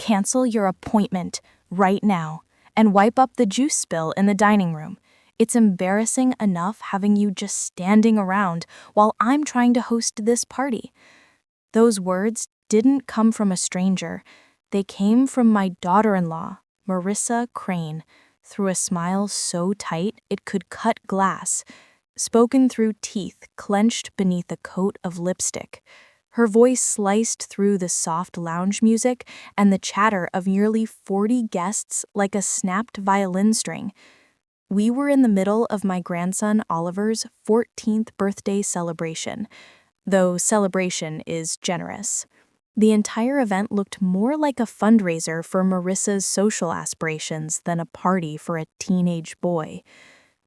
cancel your appointment right now and wipe up the juice spill in the dining room. It's embarrassing enough having you just standing around while I'm trying to host this party." Those words didn't come from a stranger. They came from my daughter-in-law, Marissa Crane, through a smile so tight it could cut glass, spoken through teeth clenched beneath a coat of lipstick. Her voice sliced through the soft lounge music and the chatter of nearly 40 guests like a snapped violin string. We were in the middle of my grandson Oliver's 14th birthday celebration, though celebration is generous. The entire event looked more like a fundraiser for Marissa's social aspirations than a party for a teenage boy.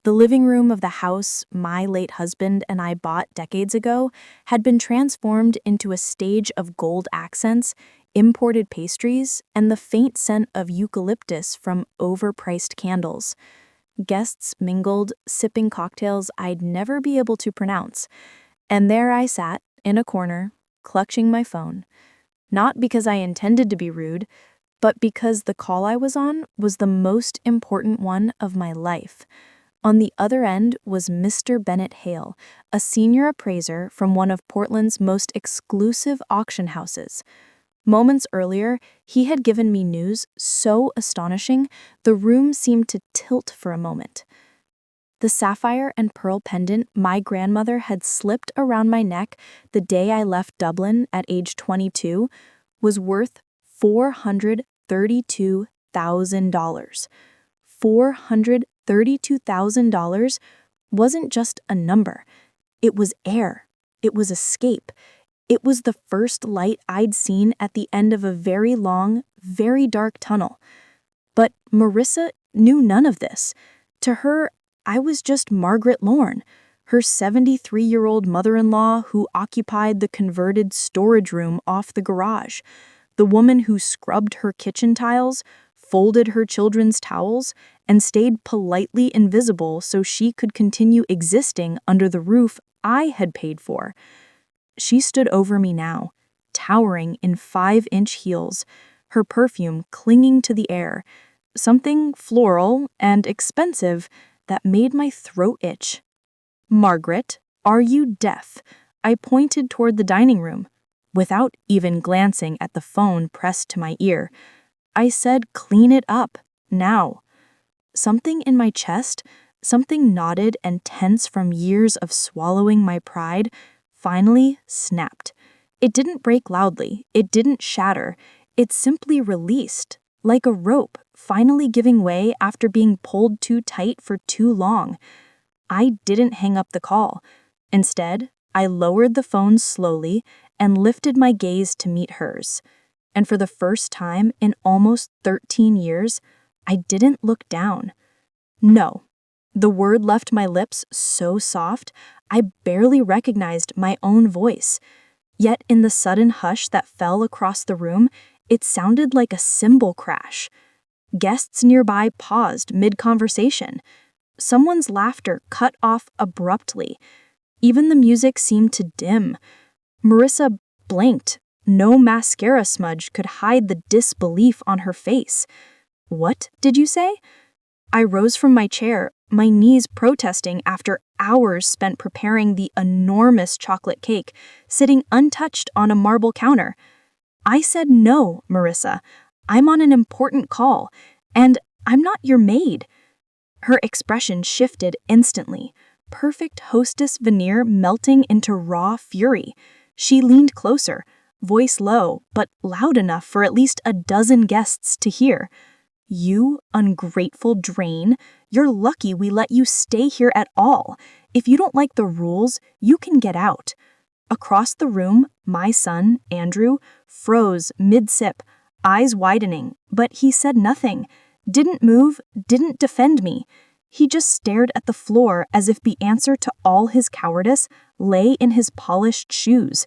The living room of the house my late husband and I bought decades ago had been transformed into a stage of gold accents, imported pastries, and the faint scent of eucalyptus from overpriced candles. Guests mingled, sipping cocktails I'd never be able to pronounce. And there I sat, in a corner, clutching my phone. Not because I intended to be rude, but because the call I was on was the most important one of my life. On the other end was Mr. Bennett Hale, a senior appraiser from one of Portland's most exclusive auction houses. Moments earlier, he had given me news so astonishing, the room seemed to tilt for a moment. The sapphire and pearl pendant my grandmother had slipped around my neck the day I left Dublin at age 22 was worth $432,000. $432,000 wasn't just a number. It was air. It was escape. It was the first light I'd seen at the end of a very long, very dark tunnel. But Marissa knew none of this. To her, I was just Margaret Lorne, her 73-year-old mother-in-law who occupied the converted storage room off the garage, the woman who scrubbed her kitchen tiles, folded her children's towels, and stayed politely invisible so she could continue existing under the roof I had paid for. She stood over me now, towering in 5-inch heels, her perfume clinging to the air, something floral and expensive that made my throat itch. "Margaret, are you deaf?" I pointed toward the dining room, without even glancing at the phone pressed to my ear. I said, "Clean it up, now." Something in my chest, something knotted and tense from years of swallowing my pride, finally snapped. It didn't break loudly, it didn't shatter, it simply released, like a rope finally giving way after being pulled too tight for too long. I didn't hang up the call. Instead, I lowered the phone slowly and lifted my gaze to meet hers. And for the first time in almost 13 years, I didn't look down. No. The word left my lips so soft, I barely recognized my own voice. Yet in the sudden hush that fell across the room, it sounded like a cymbal crash. Guests nearby paused mid-conversation. Someone's laughter cut off abruptly. Even the music seemed to dim. Marissa blinked. No mascara smudge could hide the disbelief on her face. "What did you say?" I rose from my chair, my knees protesting after hours spent preparing the enormous chocolate cake, sitting untouched on a marble counter. "I said no, Marissa. I'm on an important call, and I'm not your maid." Her expression shifted instantly, perfect hostess veneer melting into raw fury. She leaned closer, voice low, but loud enough for at least a dozen guests to hear. "You ungrateful drain, you're lucky we let you stay here at all. If you don't like the rules, you can get out." Across the room, my son, Andrew, froze mid-sip, eyes widening, but he said nothing, didn't move, didn't defend me. He just stared at the floor as if the answer to all his cowardice lay in his polished shoes.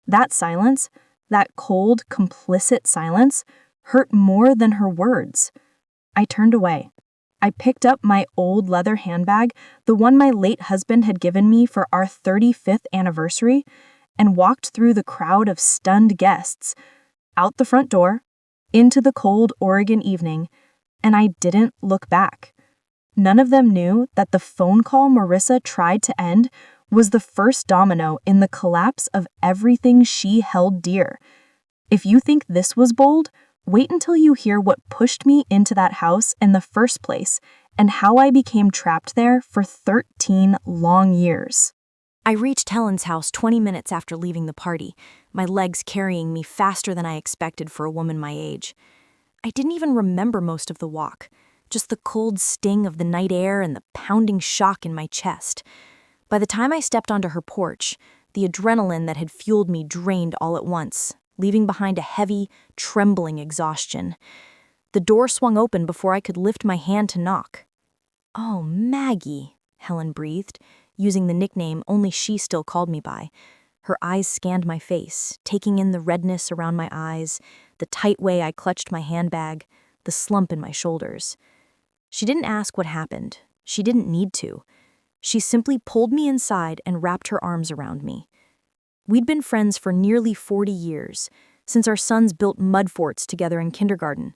That silence, that cold, complicit silence, hurt more than her words. I turned away. I picked up my old leather handbag, the one my late husband had given me for our 35th anniversary, and walked through the crowd of stunned guests, out the front door, into the cold Oregon evening, and I didn't look back. None of them knew that the phone call Marissa tried to end was the first domino in the collapse of everything she held dear. If you think this was bold, wait until you hear what pushed me into that house in the first place and how I became trapped there for 13 long years. I reached Helen's house 20 minutes after leaving the party, my legs carrying me faster than I expected for a woman my age. I didn't even remember most of the walk, just the cold sting of the night air and the pounding shock in my chest. By the time I stepped onto her porch, the adrenaline that had fueled me drained all at once, leaving behind a heavy, trembling exhaustion. The door swung open before I could lift my hand to knock. "Oh, Maggie," Helen breathed, using the nickname only she still called me by. Her eyes scanned my face, taking in the redness around my eyes, the tight way I clutched my handbag, the slump in my shoulders. She didn't ask what happened. She didn't need to. She simply pulled me inside and wrapped her arms around me. We'd been friends for nearly 40 years, since our sons built mud forts together in kindergarten.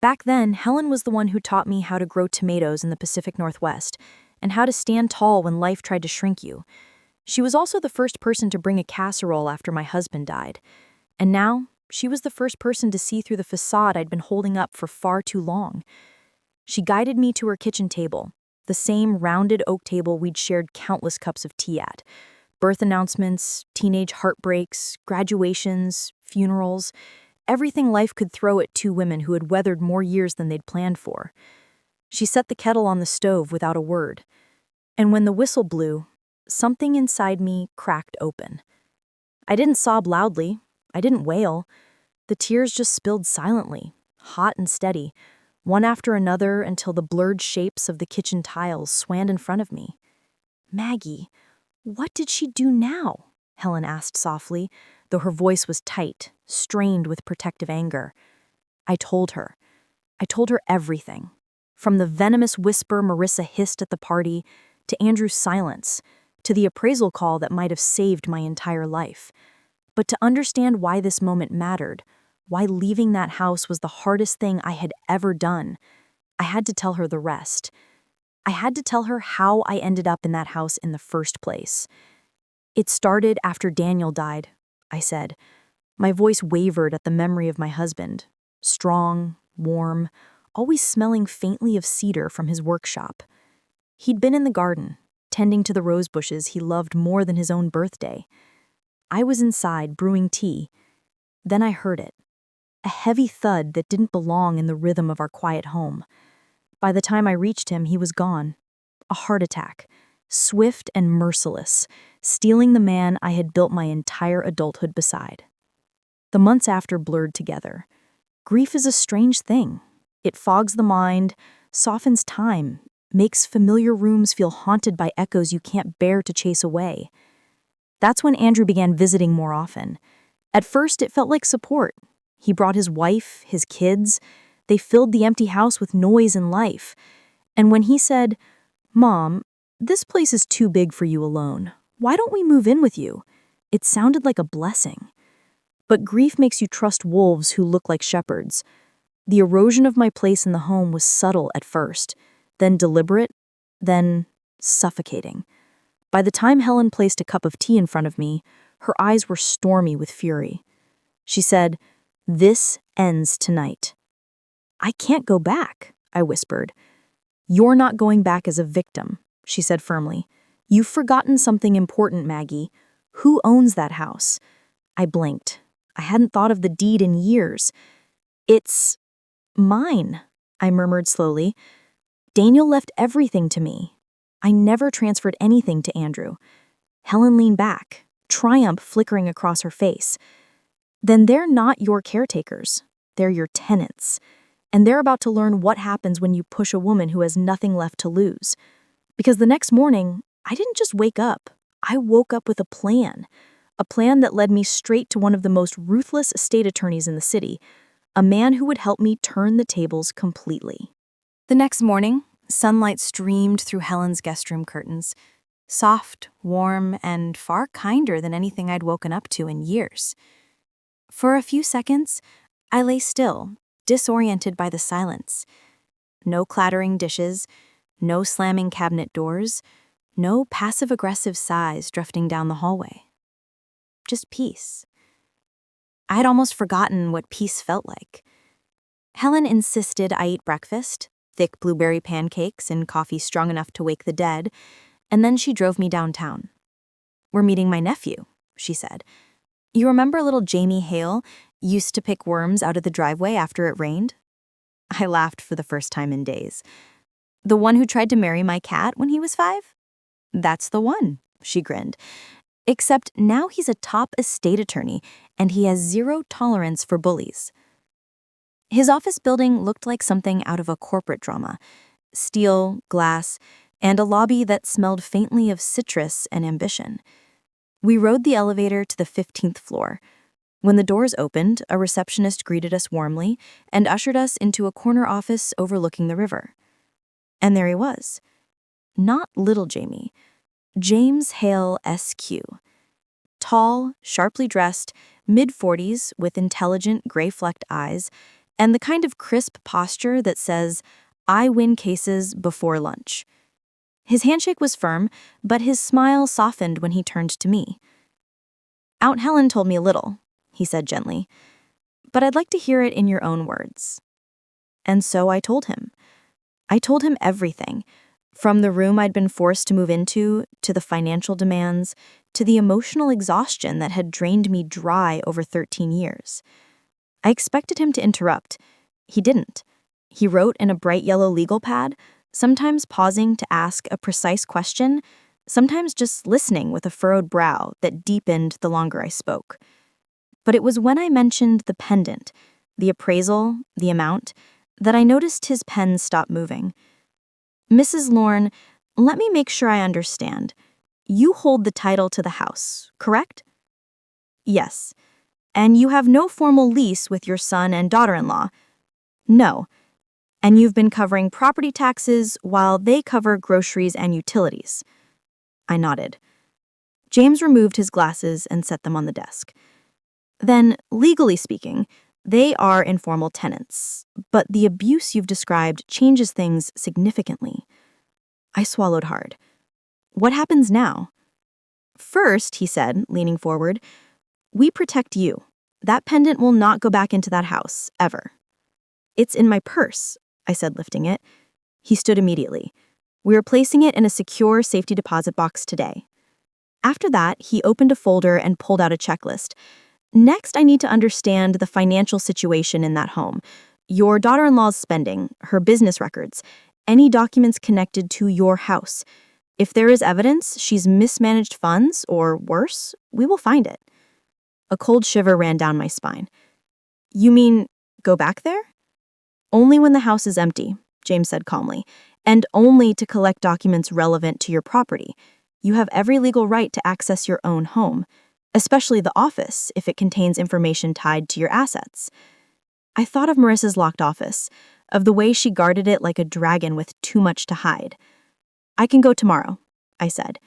Back then, Helen was the one who taught me how to grow tomatoes in the Pacific Northwest and how to stand tall when life tried to shrink you. She was also the first person to bring a casserole after my husband died. And now, she was the first person to see through the facade I'd been holding up for far too long. She guided me to her kitchen table, the same rounded oak table we'd shared countless cups of tea at. Birth announcements, teenage heartbreaks, graduations, funerals, everything life could throw at two women who had weathered more years than they'd planned for. She set the kettle on the stove without a word. And when the whistle blew, something inside me cracked open. I didn't sob loudly. I didn't wail. The tears just spilled silently, hot and steady, one after another until the blurred shapes of the kitchen tiles swam in front of me. "Maggie, what did she do now?" Helen asked softly, though her voice was tight, strained with protective anger. I told her. I told her everything. From the venomous whisper Marissa hissed at the party, to Andrew's silence, to the appraisal call that might have saved my entire life. But to understand why this moment mattered, why leaving that house was the hardest thing I had ever done, I had to tell her the rest. I had to tell her how I ended up in that house in the first place. "It started after Daniel died," I said. My voice wavered at the memory of my husband, strong, warm, always smelling faintly of cedar from his workshop. He'd been in the garden, tending to the rose bushes he loved more than his own birthday. I was inside, brewing tea. Then I heard it, a heavy thud that didn't belong in the rhythm of our quiet home. By the time I reached him, he was gone. A heart attack, swift and merciless, stealing the man I had built my entire adulthood beside. The months after blurred together. Grief is a strange thing. It fogs the mind, softens time, makes familiar rooms feel haunted by echoes you can't bear to chase away. That's when Andrew began visiting more often. At first, it felt like support. He brought his wife, his kids. They filled the empty house with noise and life. And when he said, "Mom, this place is too big for you alone. Why don't we move in with you?" It sounded like a blessing. But grief makes you trust wolves who look like shepherds. The erosion of my place in the home was subtle at first, then deliberate, then suffocating. By the time Helen placed a cup of tea in front of me, her eyes were stormy with fury. She said, "This ends tonight." "I can't go back," I whispered. "You're not going back as a victim," she said firmly. "You've forgotten something important, Maggie. Who owns that house?" I blinked. I hadn't thought of the deed in years. "It's mine," I murmured slowly. "Daniel left everything to me. I never transferred anything to Andrew." Helen leaned back, triumph flickering across her face. "Then they're not your caretakers. They're your tenants. And they're about to learn what happens when you push a woman who has nothing left to lose." Because the next morning, I didn't just wake up. I woke up with a plan that led me straight to one of the most ruthless estate attorneys in the city, a man who would help me turn the tables completely. The next morning, sunlight streamed through Helen's guest room curtains, soft, warm, and far kinder than anything I'd woken up to in years. For a few seconds, I lay still, disoriented by the silence. No clattering dishes, no slamming cabinet doors, no passive-aggressive sighs drifting down the hallway. Just peace. I had almost forgotten what peace felt like. Helen insisted I eat breakfast, thick blueberry pancakes and coffee strong enough to wake the dead, and then she drove me downtown. "We're meeting my nephew," she said. "You remember little Jamie Hale used to pick worms out of the driveway after it rained?" I laughed for the first time in days. "The one who tried to marry my cat when he was 5? "That's the one," she grinned. "Except now he's a top estate attorney, and he has zero tolerance for bullies." His office building looked like something out of a corporate drama. Steel, glass, and a lobby that smelled faintly of citrus and ambition. We rode the elevator to the 15th floor. When the doors opened, a receptionist greeted us warmly and ushered us into a corner office overlooking the river. And there he was. Not little Jamie. James Hale, SQ. Tall, sharply dressed, mid-40s with intelligent gray-flecked eyes, and the kind of crisp posture that says, "I win cases before lunch." His handshake was firm, but his smile softened when he turned to me. "Aunt Helen told me a little," he said gently, "but I'd like to hear it in your own words." And so I told him. I told him everything, from the room I'd been forced to move into, to the financial demands, to the emotional exhaustion that had drained me dry over 13 years. I expected him to interrupt. He didn't. He wrote in a bright yellow legal pad, sometimes pausing to ask a precise question, sometimes just listening with a furrowed brow that deepened the longer I spoke. But it was when I mentioned the pendant, the appraisal, the amount, that I noticed his pen stop moving. "Mrs. Lorne, let me make sure I understand. You hold the title to the house, correct?" "Yes. And you have no formal lease with your son and daughter-in-law?" "No. And you've been covering property taxes while they cover groceries and utilities." I nodded. James removed his glasses and set them on the desk. "Then, legally speaking, they are informal tenants, but the abuse you've described changes things significantly." I swallowed hard. "What happens now?" "First," he said, leaning forward, "we protect you. That pendant will not go back into that house, ever." "It's in my purse," I said, lifting it. He stood immediately. "We are placing it in a secure safety deposit box today." After that, he opened a folder and pulled out a checklist. "Next, I need to understand the financial situation in that home. Your daughter-in-law's spending, her business records, any documents connected to your house. If there is evidence she's mismanaged funds, or worse, we will find it." A cold shiver ran down my spine. "You mean, go back there?" "Only when the house is empty," James said calmly, "and only to collect documents relevant to your property. You have every legal right to access your own home, especially the office if it contains information tied to your assets." I thought of Marissa's locked office, of the way she guarded it like a dragon with too much to hide. "I can go tomorrow," I said.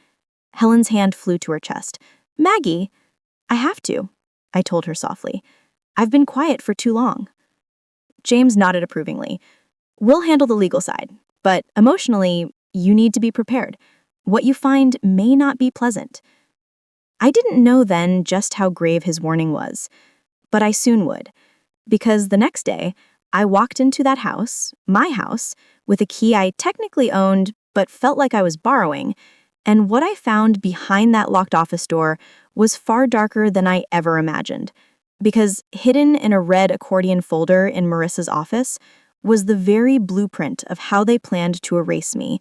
Helen's hand flew to her chest. "Maggie!" "I have to," I told her softly. "I've been quiet for too long." James nodded approvingly. "We'll handle the legal side, but emotionally, you need to be prepared. What you find may not be pleasant." I didn't know then just how grave his warning was, but I soon would, because the next day, I walked into that house, my house, with a key I technically owned but felt like I was borrowing, and what I found behind that locked office door was far darker than I ever imagined, because hidden in a red accordion folder in Marissa's office was the very blueprint of how they planned to erase me,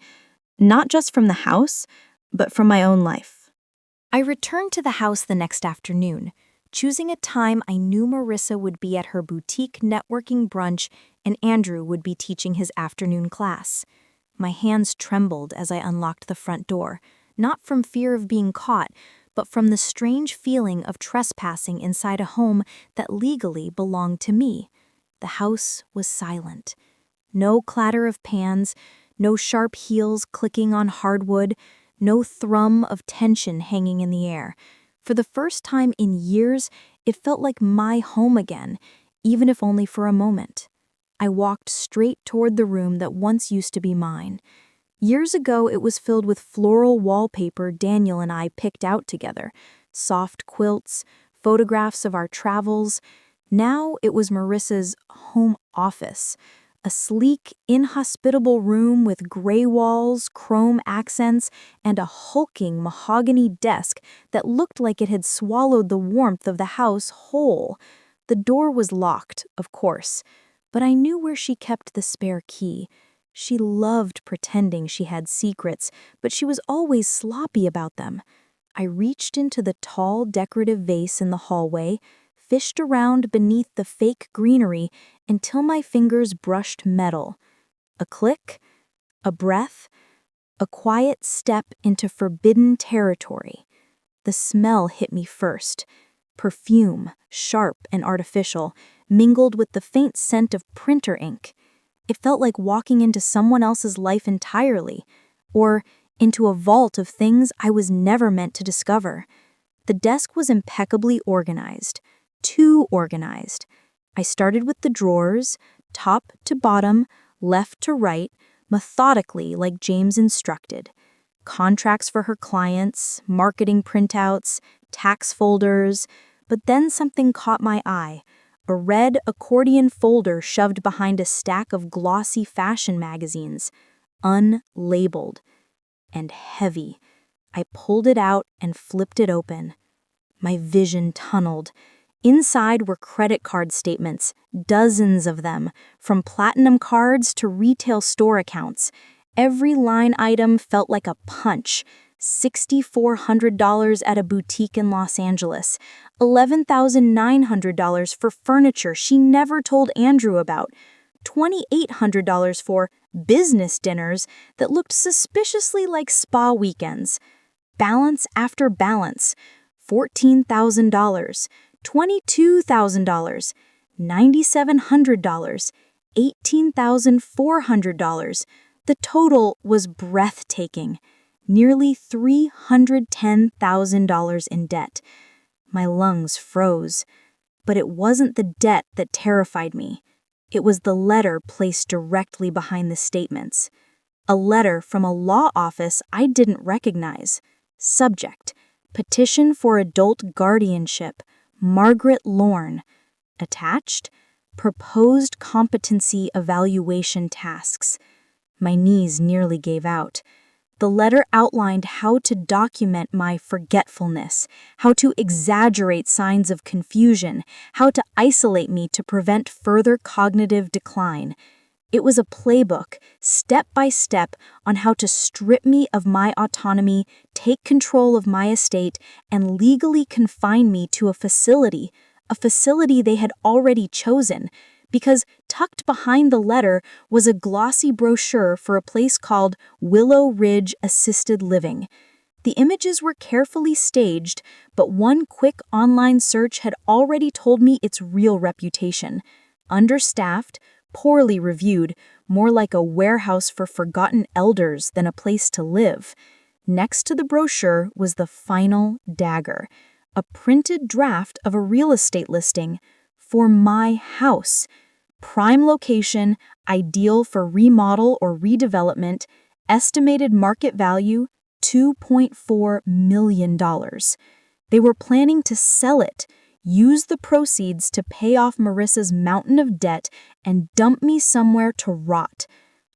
not just from the house, but from my own life. I returned to the house the next afternoon, choosing a time I knew Marissa would be at her boutique networking brunch and Andrew would be teaching his afternoon class. My hands trembled as I unlocked the front door, not from fear of being caught, but from the strange feeling of trespassing inside a home that legally belonged to me. The house was silent. No clatter of pans, no sharp heels clicking on hardwood, no thrum of tension hanging in the air. For the first time in years, it felt like my home again, even if only for a moment. I walked straight toward the room that once used to be mine. Years ago, it was filled with floral wallpaper Daniel and I picked out together, soft quilts, photographs of our travels. Now it was Marissa's home office, a sleek, inhospitable room with gray walls, chrome accents, and a hulking mahogany desk that looked like it had swallowed the warmth of the house whole. The door was locked, of course, but I knew where she kept the spare key. She loved pretending she had secrets, but she was always sloppy about them. I reached into the tall, decorative vase in the hallway, fished around beneath the fake greenery until my fingers brushed metal. A click, a breath, a quiet step into forbidden territory. The smell hit me first. Perfume, sharp and artificial, mingled with the faint scent of printer ink. It felt like walking into someone else's life entirely, or into a vault of things I was never meant to discover. The desk was impeccably organized, too organized. I started with the drawers, top to bottom, left to right, methodically like James instructed. Contracts for her clients, marketing printouts, tax folders, but then something caught my eye. A red accordion folder shoved behind a stack of glossy fashion magazines, unlabeled and heavy. I pulled it out and flipped it open. My vision tunneled. Inside were credit card statements, dozens of them, from platinum cards to retail store accounts. Every line item felt like a punch. $6,400 at a boutique in Los Angeles, $11,900 for furniture she never told Andrew about, $2,800 for business dinners that looked suspiciously like spa weekends. Balance after balance, $14,000, $22,000, $9,700, $18,400. The total was breathtaking. Nearly $310,000 in debt. My lungs froze. But it wasn't the debt that terrified me. It was the letter placed directly behind the statements. A letter from a law office I didn't recognize. Subject: Petition for Adult Guardianship, Margaret Lorne. Attached: Proposed Competency Evaluation Tasks. My knees nearly gave out. The letter outlined how to document my forgetfulness, how to exaggerate signs of confusion, how to isolate me to prevent further cognitive decline. It was a playbook, step by step, on how to strip me of my autonomy, take control of my estate, and legally confine me to a facility they had already chosen, because tucked behind the letter was a glossy brochure for a place called Willow Ridge Assisted Living. The images were carefully staged, but one quick online search had already told me its real reputation. Understaffed, poorly reviewed, more like a warehouse for forgotten elders than a place to live. Next to the brochure was the final dagger, a printed draft of a real estate listing for my house. Prime location, ideal for remodel or redevelopment, estimated market value $2.4 million. They were planning to sell it, use the proceeds to pay off Marissa's mountain of debt, and dump me somewhere to rot.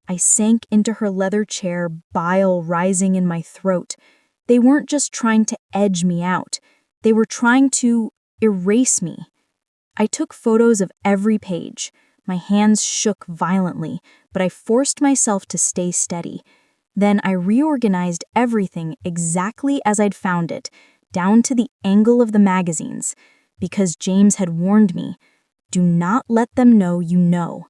I sank into her leather chair, bile rising in my throat. They weren't just trying to edge me out. They were trying to erase me. I took photos of every page. My hands shook violently, but I forced myself to stay steady. Then I reorganized everything exactly as I'd found it, down to the angle of the magazines, because James had warned me, do not let them know you know.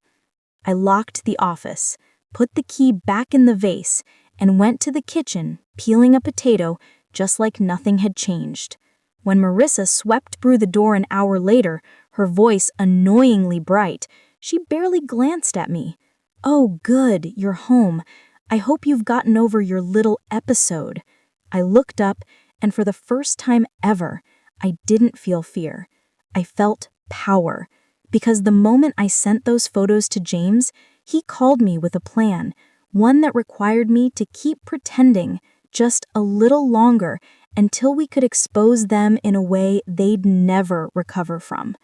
I locked the office, put the key back in the vase, and went to the kitchen, peeling a potato, just like nothing had changed. When Marissa swept through the door an hour later, her voice annoyingly bright, she barely glanced at me. "Oh, good, you're home. I hope you've gotten over your little episode." I looked up, and for the first time ever, I didn't feel fear. I felt power. Because the moment I sent those photos to James, he called me with a plan, one that required me to keep pretending just a little longer until we could expose them in a way they'd never recover from.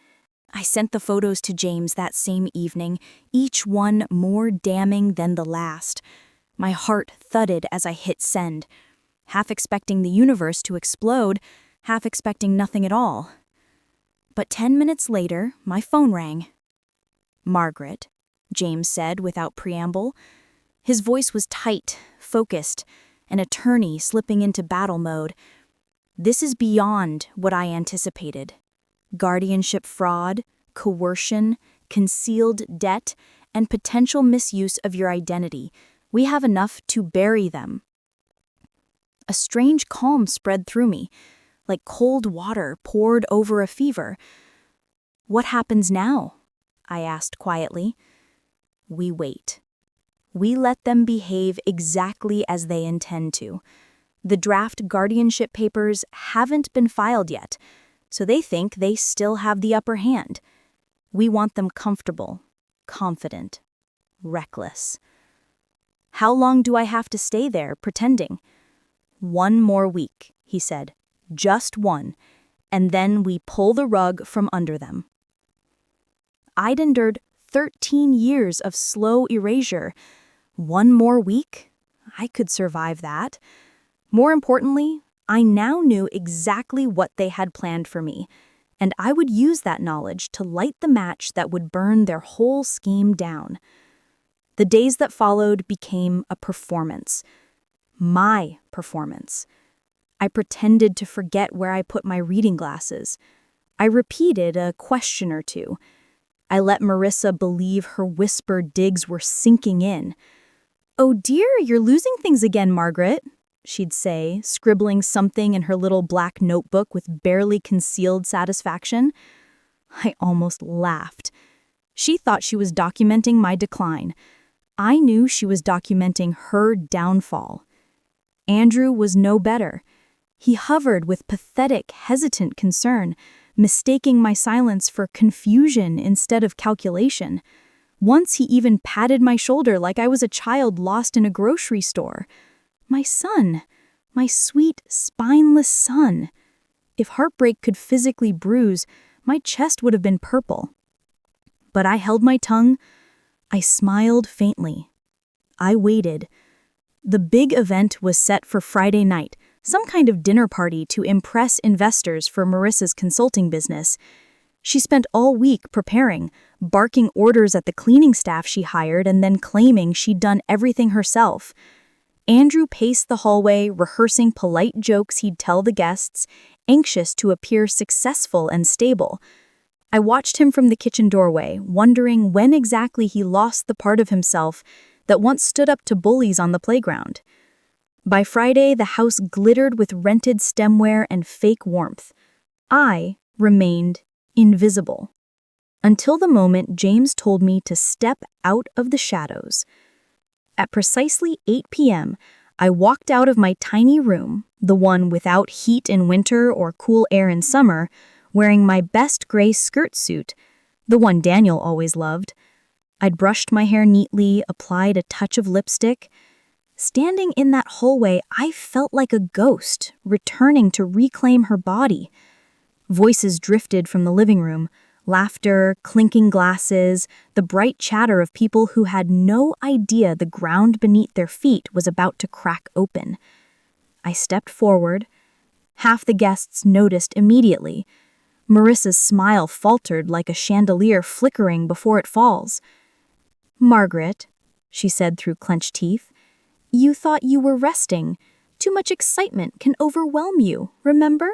I sent the photos to James that same evening, each one more damning than the last. My heart thudded as I hit send, half expecting the universe to explode, half expecting nothing at all. But 10 minutes later, my phone rang. "Margaret," James said without preamble. His voice was tight, focused, an attorney slipping into battle mode. "This is beyond what I anticipated. Guardianship fraud, coercion, concealed debt, and potential misuse of your identity. We have enough to bury them." A strange calm spread through me, like cold water poured over a fever. "What happens now?" I asked quietly. "We wait. We let them behave exactly as they intend to. The draft guardianship papers haven't been filed yet, so they think they still have the upper hand. We want them comfortable, confident, reckless." "How long do I have to stay there, pretending?" "1 more week," he said. "Just one. And then we pull the rug from under them." I'd endured 13 years of slow erasure. 1 more week? I could survive that. More importantly, I now knew exactly what they had planned for me, and I would use that knowledge to light the match that would burn their whole scheme down. The days that followed became a performance. My performance. I pretended to forget where I put my reading glasses. I repeated a question or two. I let Marissa believe her whispered digs were sinking in. "Oh dear, you're losing things again, Margaret," she'd say, scribbling something in her little black notebook with barely concealed satisfaction. I almost laughed. She thought she was documenting my decline. I knew she was documenting her downfall. Andrew was no better. He hovered with pathetic, hesitant concern, mistaking my silence for confusion instead of calculation. Once he even patted my shoulder like I was a child lost in a grocery store. My son, my sweet, spineless son. If heartbreak could physically bruise, my chest would have been purple. But I held my tongue. I smiled faintly. I waited. The big event was set for Friday night, some kind of dinner party to impress investors for Marissa's consulting business. She spent all week preparing, barking orders at the cleaning staff she hired and then claiming she'd done everything herself. Andrew paced the hallway, rehearsing polite jokes he'd tell the guests, anxious to appear successful and stable. I watched him from the kitchen doorway, wondering when exactly he lost the part of himself that once stood up to bullies on the playground. By Friday, the house glittered with rented stemware and fake warmth. I remained invisible. Until the moment James told me to step out of the shadows. At precisely 8 p.m., I walked out of my tiny room, the one without heat in winter or cool air in summer, wearing my best gray skirt suit, the one Daniel always loved. I'd brushed my hair neatly, applied a touch of lipstick. Standing in that hallway, I felt like a ghost, returning to reclaim her body. Voices drifted from the living room, laughter, clinking glasses, the bright chatter of people who had no idea the ground beneath their feet was about to crack open. I stepped forward. Half the guests noticed immediately. Marissa's smile faltered like a chandelier flickering before it falls. "Margaret," she said through clenched teeth, "you thought you were resting. Too much excitement can overwhelm you, remember?"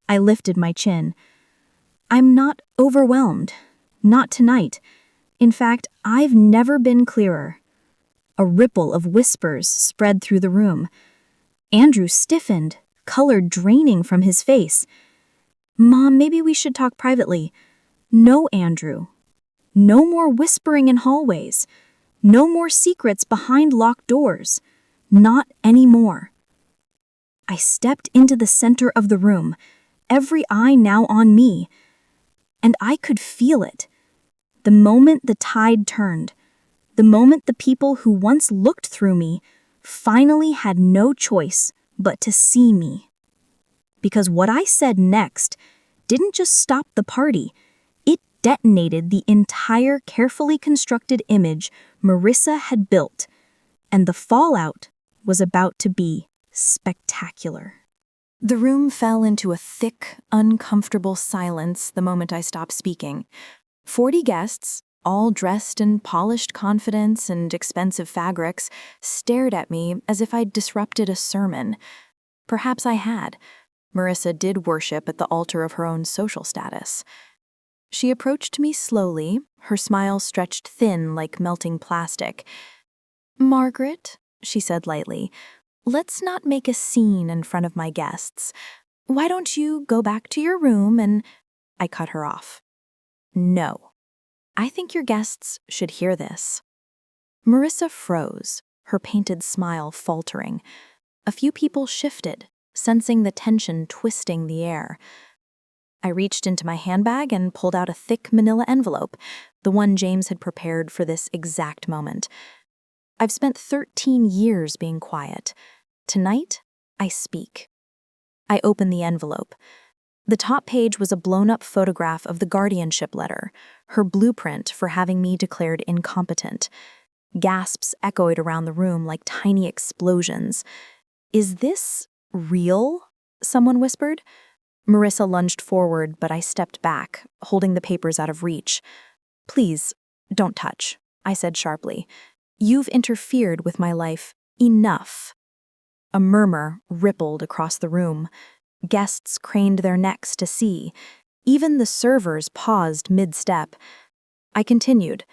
I lifted my chin. "I'm not overwhelmed. Not tonight. In fact, I've never been clearer." A ripple of whispers spread through the room. Andrew stiffened, color draining from his face. "Mom, maybe we should talk privately." "No, Andrew. No more whispering in hallways. No more secrets behind locked doors. Not anymore." I stepped into the center of the room, every eye now on me. And I could feel it, The moment the tide turned, the moment the people who once looked through me finally had no choice but to see me. Because what I said next didn't just stop the party, it detonated the entire carefully constructed image Marissa had built, and the fallout was about to be spectacular. The room fell into a thick, uncomfortable silence the moment I stopped speaking. 40 guests, all dressed in polished confidence and expensive fabrics, stared at me as if I'd disrupted a sermon. Perhaps I had. Marissa did worship at the altar of her own social status. She approached me slowly, her smile stretched thin like melting plastic. "Margaret," she said lightly, "let's not make a scene in front of my guests. Why don't you go back to your room and—" I cut her off. "No. I think your guests should hear this." Marissa froze, her painted smile faltering. A few people shifted, sensing the tension twisting the air. I reached into my handbag and pulled out a thick manila envelope, the one James had prepared for this exact moment. I've spent 13 years being quiet. Tonight, I speak. I opened the envelope. The top page was a blown-up photograph of the guardianship letter, her blueprint for having me declared incompetent. Gasps echoed around the room like tiny explosions. "Is this real?" someone whispered. Marissa lunged forward, but I stepped back, holding the papers out of reach. "Please, don't touch," I said sharply. "You've interfered with my life enough." A murmur rippled across the room. Guests craned their necks to see. Even the servers paused mid-step. I continued.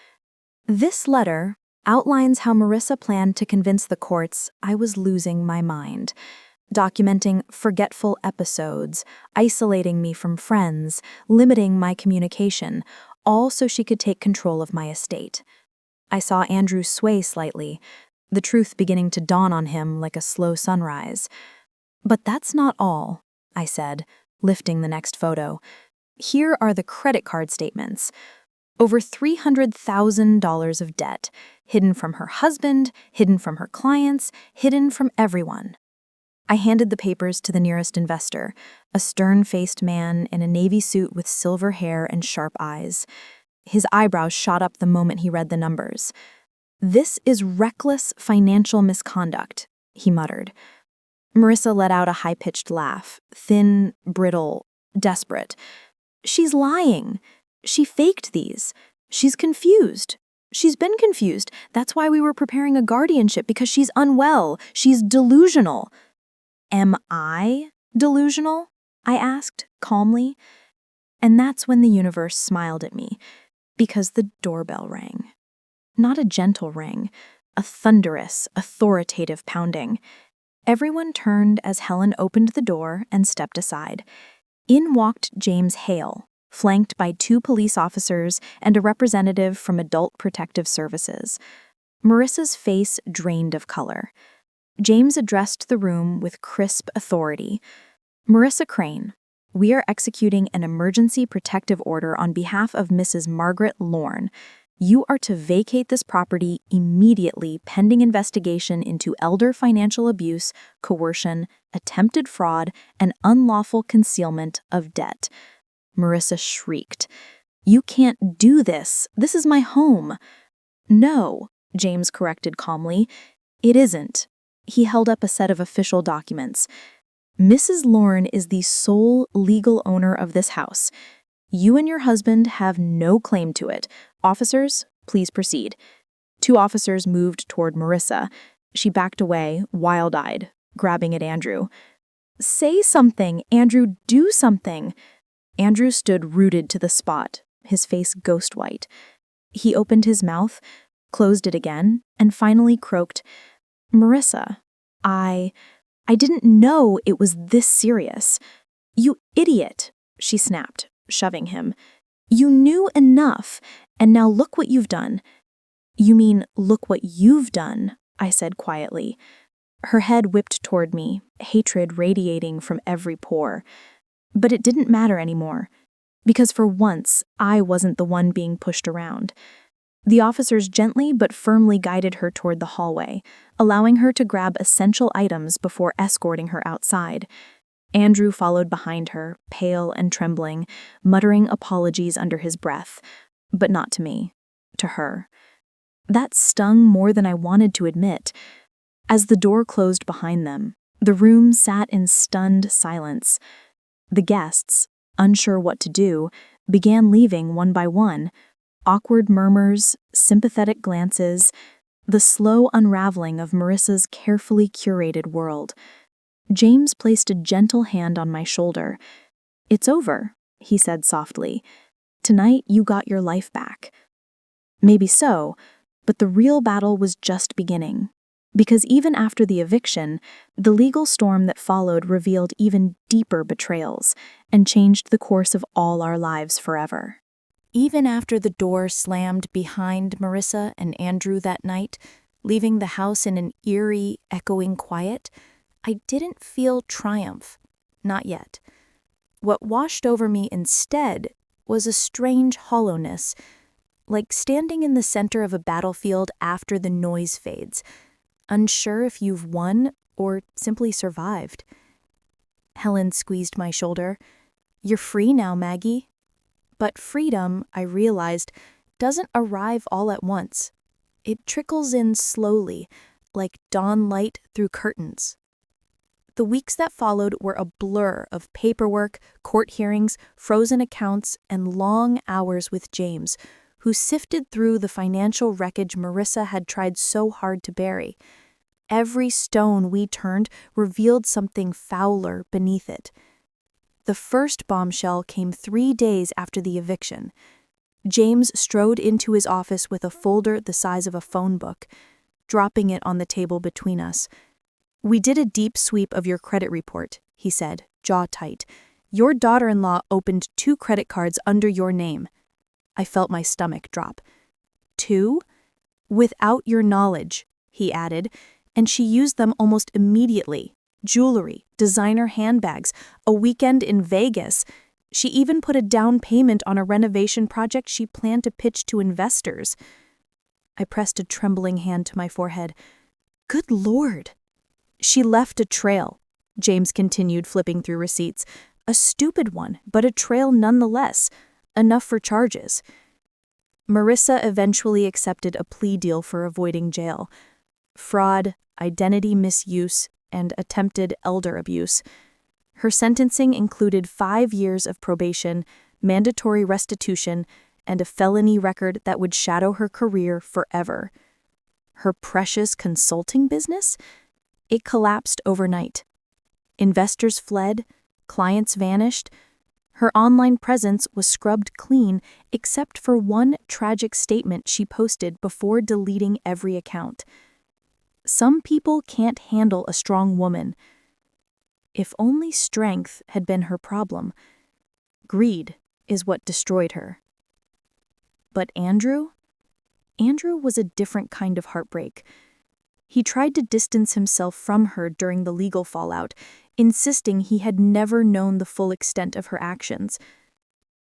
"This letter outlines how Marissa planned to convince the courts I was losing my mind, documenting forgetful episodes, isolating me from friends, limiting my communication, all so she could take control of my estate." I saw Andrew sway slightly, the truth beginning to dawn on him like a slow sunrise. "But that's not all," I said, lifting the next photo. "Here are the credit card statements. Over $300,000 of debt, hidden from her husband, hidden from her clients, hidden from everyone." I handed the papers to the nearest investor, a stern-faced man in a navy suit with silver hair and sharp eyes. His eyebrows shot up the moment he read the numbers. "This is reckless financial misconduct," he muttered. Marissa let out a high-pitched laugh, thin, brittle, desperate. "She's lying. She faked these. She's confused. She's been confused. That's why we were preparing a guardianship, because she's unwell. She's delusional." "Am I delusional?" I asked, calmly. And that's when the universe smiled at me, because the doorbell rang. Not a gentle ring, a thunderous, authoritative pounding. Everyone turned as Helen opened the door and stepped aside. In walked James Hale, flanked by 2 police officers and a representative from Adult Protective Services. Marissa's face drained of color. James addressed the room with crisp authority. "Marissa Crane, we are executing an emergency protective order on behalf of Mrs. Margaret Lorne. You are to vacate this property immediately pending investigation into elder financial abuse, coercion, attempted fraud, and unlawful concealment of debt." Marissa shrieked. "You can't do this. This is my home." "No," James corrected calmly. "It isn't." He held up a set of official documents. "Mrs. Lorne is the sole legal owner of this house. You and your husband have no claim to it. Officers, please proceed." 2 officers moved toward Marissa. She backed away, wild-eyed, grabbing at Andrew. "Say something, Andrew, do something." Andrew stood rooted to the spot, his face ghost-white. He opened his mouth, closed it again, and finally croaked, "Marissa, I didn't know it was this serious." "You idiot," she snapped, shoving him. "You knew enough, and now look what you've done." "You mean, look what you've done," I said quietly. Her head whipped toward me, hatred radiating from every pore. But it didn't matter anymore. Because for once, I wasn't the one being pushed around. The officers gently but firmly guided her toward the hallway, allowing her to grab essential items before escorting her outside. Andrew followed behind her, pale and trembling, muttering apologies under his breath, but not to me, to her. That stung more than I wanted to admit. As the door closed behind them, the room sat in stunned silence. The guests, unsure what to do, began leaving one by one. Awkward murmurs, sympathetic glances, the slow unraveling of Marissa's carefully curated world. James placed a gentle hand on my shoulder. "It's over," he said softly. "Tonight you got your life back." Maybe so, but the real battle was just beginning. Because even after the eviction, the legal storm that followed revealed even deeper betrayals and changed the course of all our lives forever. Even after the door slammed behind Marissa and Andrew that night, leaving the house in an eerie, echoing quiet, I didn't feel triumph. Not yet. What washed over me instead was a strange hollowness, like standing in the center of a battlefield after the noise fades, unsure if you've won or simply survived. Helen squeezed my shoulder. "You're free now, Maggie." But freedom, I realized, doesn't arrive all at once. It trickles in slowly, like dawn light through curtains. The weeks that followed were a blur of paperwork, court hearings, frozen accounts, and long hours with James, who sifted through the financial wreckage Marissa had tried so hard to bury. Every stone we turned revealed something fouler beneath it. The first bombshell came 3 days after the eviction. James strode into his office with a folder the size of a phone book, dropping it on the table between us. "We did a deep sweep of your credit report," he said, jaw tight. "Your daughter-in-law opened 2 credit cards under your name." I felt my stomach drop. 2? "Without your knowledge," he added, "and she used them almost immediately. Jewelry, designer handbags, a weekend in Vegas. She even put a down payment on a renovation project she planned to pitch to investors." I pressed a trembling hand to my forehead. "Good Lord." "She left a trail," James continued, flipping through receipts. "A stupid one, but a trail nonetheless. Enough for charges." Marissa eventually accepted a plea deal for avoiding jail. Fraud, identity misuse, and attempted elder abuse. Her sentencing included 5 years of probation, mandatory restitution, and a felony record that would shadow her career forever. Her precious consulting business? It collapsed overnight. Investors fled, clients vanished. Her online presence was scrubbed clean except for one tragic statement she posted before deleting every account. "Some people can't handle a strong woman." If only strength had been her problem. Greed is what destroyed her. But Andrew? Andrew was a different kind of heartbreak. He tried to distance himself from her during the legal fallout, insisting he had never known the full extent of her actions.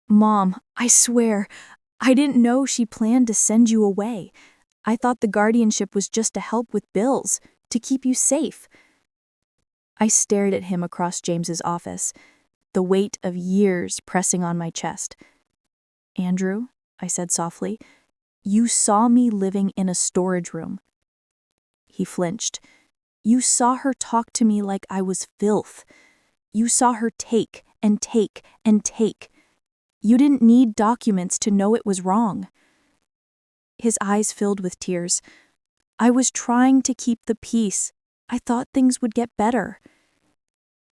"Mom, I swear, I didn't know she planned to send you away. I thought the guardianship was just to help with bills, to keep you safe." I stared at him across James's office, the weight of years pressing on my chest. "Andrew," I said softly, "you saw me living in a storage room." He flinched. "You saw her talk to me like I was filth. You saw her take and take and take. You didn't need documents to know it was wrong." His eyes filled with tears. "I was trying to keep the peace. I thought things would get better."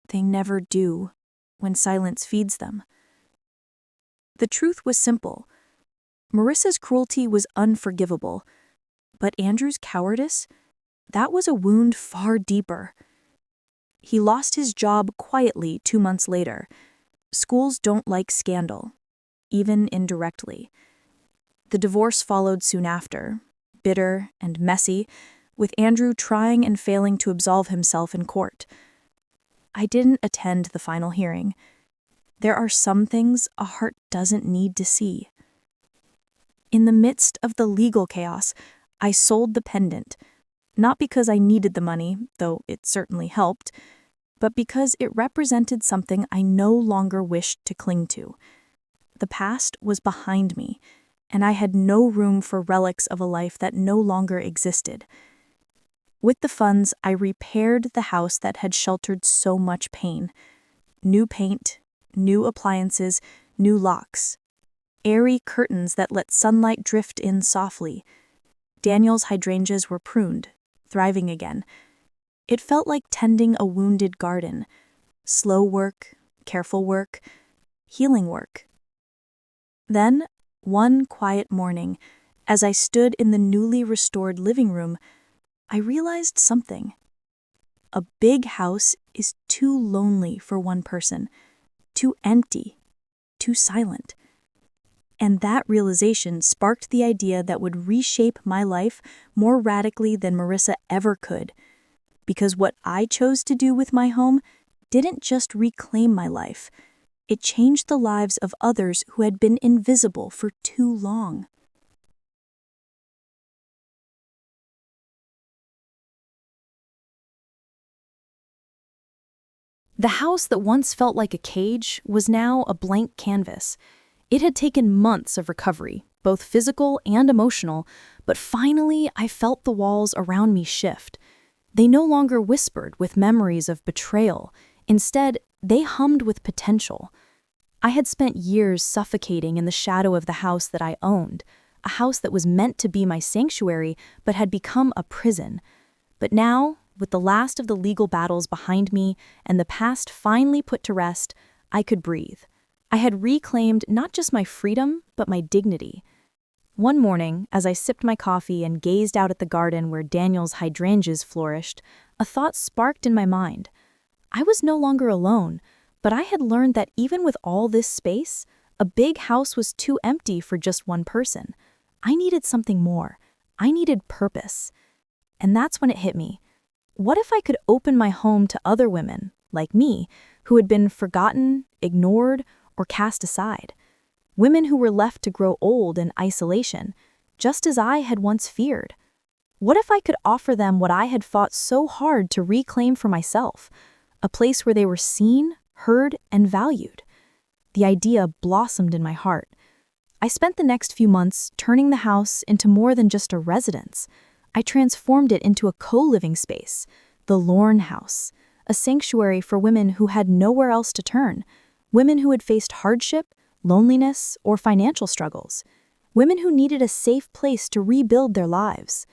They never do, when silence feeds them. The truth was simple. Marissa's cruelty was unforgivable, but Andrew's cowardice, that was a wound far deeper. He lost his job quietly 2 months later. Schools don't like scandal, even indirectly. The divorce followed soon after, bitter and messy, with Andrew trying and failing to absolve himself in court. I didn't attend the final hearing. There are some things a heart doesn't need to see. In the midst of the legal chaos, I sold the pendant, not because I needed the money, though it certainly helped, but because it represented something I no longer wished to cling to. The past was behind me, and I had no room for relics of a life that no longer existed. With the funds, I repaired the house that had sheltered so much pain. New paint, new appliances, new locks. Airy curtains that let sunlight drift in softly. Daniel's hydrangeas were pruned, thriving again. It felt like tending a wounded garden. Slow work, careful work, healing work. Then, one quiet morning, as I stood in the newly restored living room, I realized something. A big house is too lonely for one person, too empty, too silent. And that realization sparked the idea that would reshape my life more radically than Marissa ever could. Because what I chose to do with my home didn't just reclaim my life, it changed the lives of others who had been invisible for too long. The house that once felt like a cage was now a blank canvas. It had taken months of recovery, both physical and emotional, but finally I felt the walls around me shift. They no longer whispered with memories of betrayal. Instead, they hummed with potential. I had spent years suffocating in the shadow of the house that I owned, a house that was meant to be my sanctuary but had become a prison. But now, with the last of the legal battles behind me and the past finally put to rest, I could breathe. I had reclaimed not just my freedom, but my dignity. One morning, as I sipped my coffee and gazed out at the garden where Daniel's hydrangeas flourished, a thought sparked in my mind. I was no longer alone, but I had learned that even with all this space, a big house was too empty for just one person. I needed something more. I needed purpose. And that's when it hit me. What if I could open my home to other women, like me, who had been forgotten, ignored, or cast aside? Women who were left to grow old in isolation, just as I had once feared. What if I could offer them what I had fought so hard to reclaim for myself? A place where they were seen, heard, and valued. The idea blossomed in my heart. I spent the next few months turning the house into more than just a residence. I transformed it into a co-living space, the Lorne House, a sanctuary for women who had nowhere else to turn, women who had faced hardship, loneliness, or financial struggles, women who needed a safe place to rebuild their lives.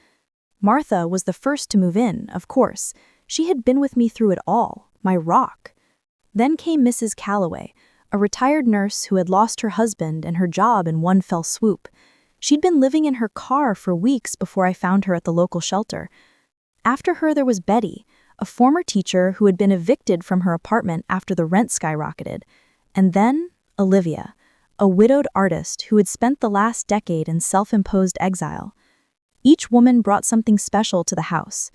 Martha was the first to move in, of course. She had been with me through it all, my rock. Then came Mrs. Calloway, a retired nurse who had lost her husband and her job in one fell swoop. She'd been living in her car for weeks before I found her at the local shelter. After her, there was Betty, a former teacher who had been evicted from her apartment after the rent skyrocketed. And then Olivia, a widowed artist who had spent the last decade in self-imposed exile. Each woman brought something special to the house.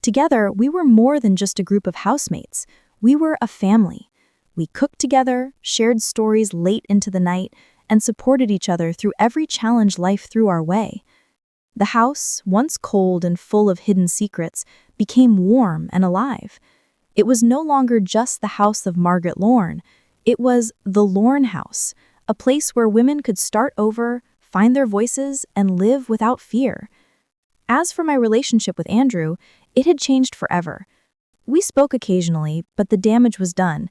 Together, we were more than just a group of housemates. We were a family. We cooked together, shared stories late into the night, and supported each other through every challenge life threw our way. The house, once cold and full of hidden secrets, became warm and alive. It was no longer just the house of Margaret Lorne. It was the Lorne House, a place where women could start over, find their voices, and live without fear. As for my relationship with Andrew, it had changed forever. We spoke occasionally, but the damage was done.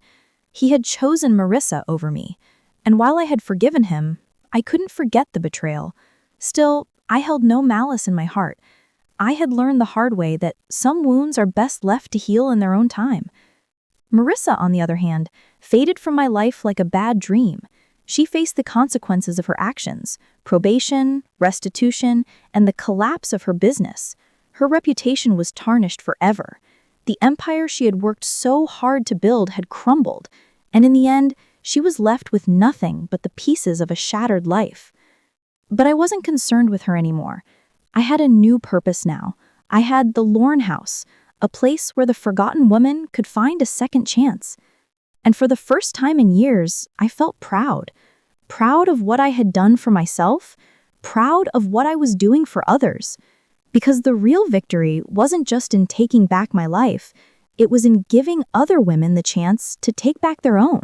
He had chosen Marissa over me. And while I had forgiven him, I couldn't forget the betrayal. Still, I held no malice in my heart. I had learned the hard way that some wounds are best left to heal in their own time. Marissa, on the other hand, faded from my life like a bad dream. She faced the consequences of her actions, probation, restitution, and the collapse of her business. Her reputation was tarnished forever. The empire she had worked so hard to build had crumbled, and in the end, she was left with nothing but the pieces of a shattered life. But I wasn't concerned with her anymore. I had a new purpose now. I had the Lorne House, a place where the forgotten woman could find a second chance. And for the first time in years, I felt proud. Proud of what I had done for myself, proud of what I was doing for others. Because the real victory wasn't just in taking back my life, it was in giving other women the chance to take back their own.